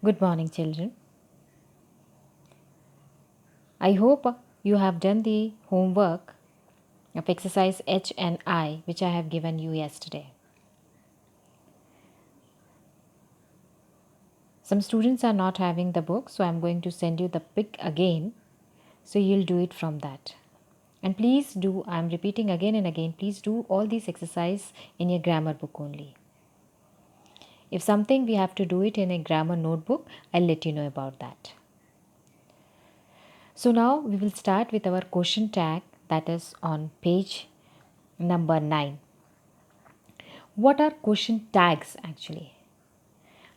Good morning, children. I hope you have done the homework of exercise H and I, which I have given you yesterday. Some students are not having the book, so I'm going to send you the pic again, so you'll do it from that. And please do, I'm repeating again and again, please do all these exercise in your grammar book only. If something we have to do it in a grammar notebook, I'll let you know about that. So now we will start with our question tag, that is on page number 9. What are question tags actually?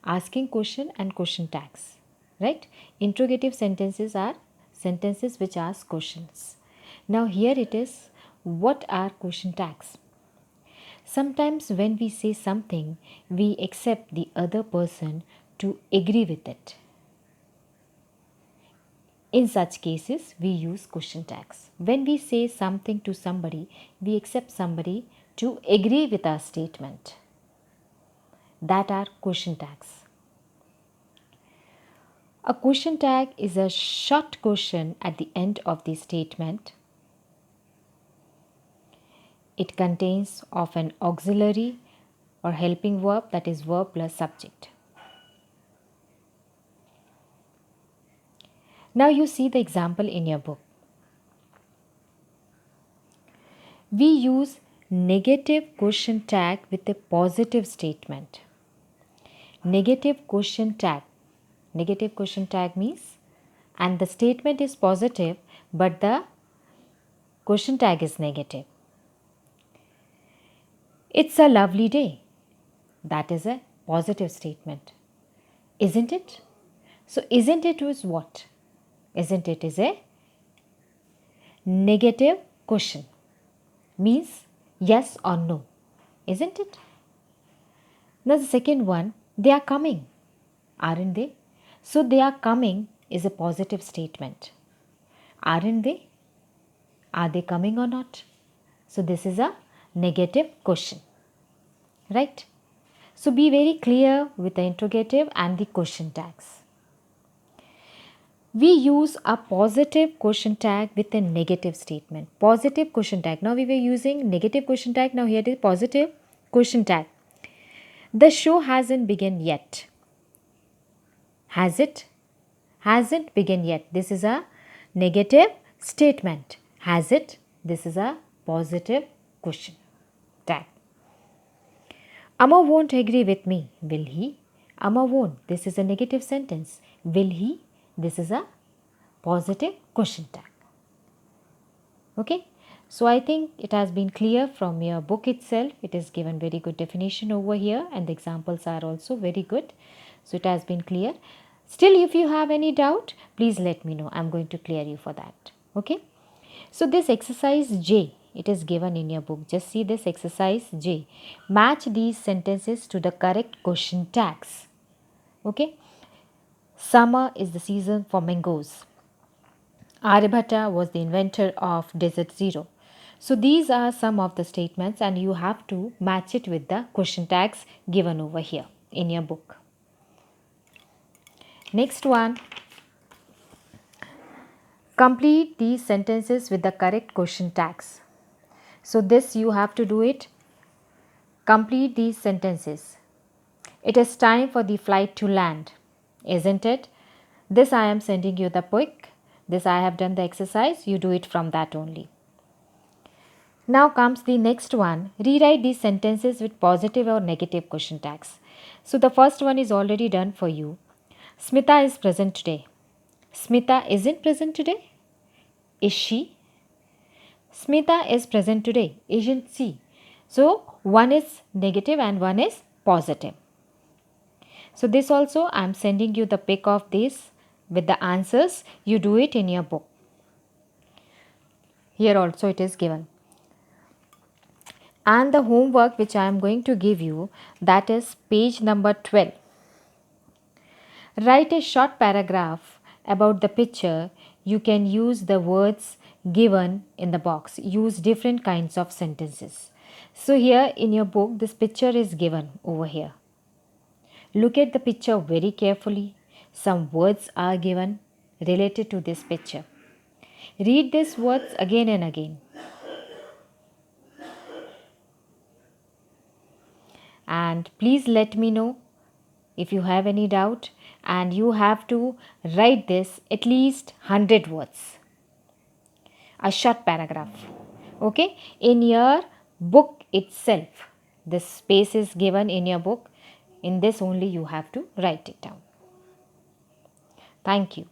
Asking question and question tags, right? Interrogative sentences are sentences which ask questions. Now here it is, what are question tags? Sometimes when we say something, we accept the other person to agree with it. In such cases, we use question tags. When we say something to somebody, we accept somebody to agree with our statement. That are question tags. A question tag is a short question at the end of the statement. It contains of an auxiliary or helping verb, that is verb plus subject. Now you see the example in your book. We use negative question tag with a positive statement. Negative question tag. Negative question tag means, and the statement is positive, but the question tag is negative. It's a lovely day. That is a positive statement. Isn't it? So, isn't it is what? Isn't it is a negative question. Means yes or no. Isn't it? Now, the second one, they are coming. Aren't they? So, they are coming is a positive statement. Aren't they? Are they coming or not? So, this is a negative question. Right? So, be very clear with the interrogative and the question tags. We use a positive question tag with a negative statement. Positive question tag. Now, we were using negative question tag. Now, here it is positive question tag. The show hasn't begun yet. Has it? Hasn't begun yet. This is a negative statement. Has it? This is a positive question tag. Amma won't agree with me. Will he? Amma won't. This is a negative sentence. Will he? This is a positive question tag. Okay. So I think it has been clear from your book itself. It is given very good definition over here and the examples are also very good. So it has been clear. Still, if you have any doubt, please let me know. I'm going to clear you for that. Okay. So this exercise J, it is given in your book. Just see this exercise J. Match these sentences to the correct question tags. Okay. Summer is the season for mangoes. Aryabhatta was the inventor of Desert Zero. So these are some of the statements and you have to match it with the question tags given over here in your book. Next one. Complete these sentences with the correct question tags. So this you have to do it. Complete these sentences. It is time for the flight to land, isn't it? This I am sending you the pic. This I have done the exercise. You do it from that only. Now comes the next one. Rewrite these sentences with positive or negative question tags. So the first one is already done for you. Smita is present today. Smita isn't present today. Is she? Smita is present today. Isn't she? So one is negative and one is positive. So this also I am sending you the pic of this with the answers. You do it in your book. Here also it is given. And the homework which I am going to give you, that is page number 12. Write a short paragraph about the picture. You can use the words given in the box. Use different kinds of sentences. So here in your book, this picture is given over here. Look at the picture very carefully. Some words are given related to this picture. Read these words again and again. And please let me know if you have any doubt, and you have to write this at least 100 words, a short paragraph. Okay, in your book itself, this space is given in your book. In this only you have to write it down. Thank you.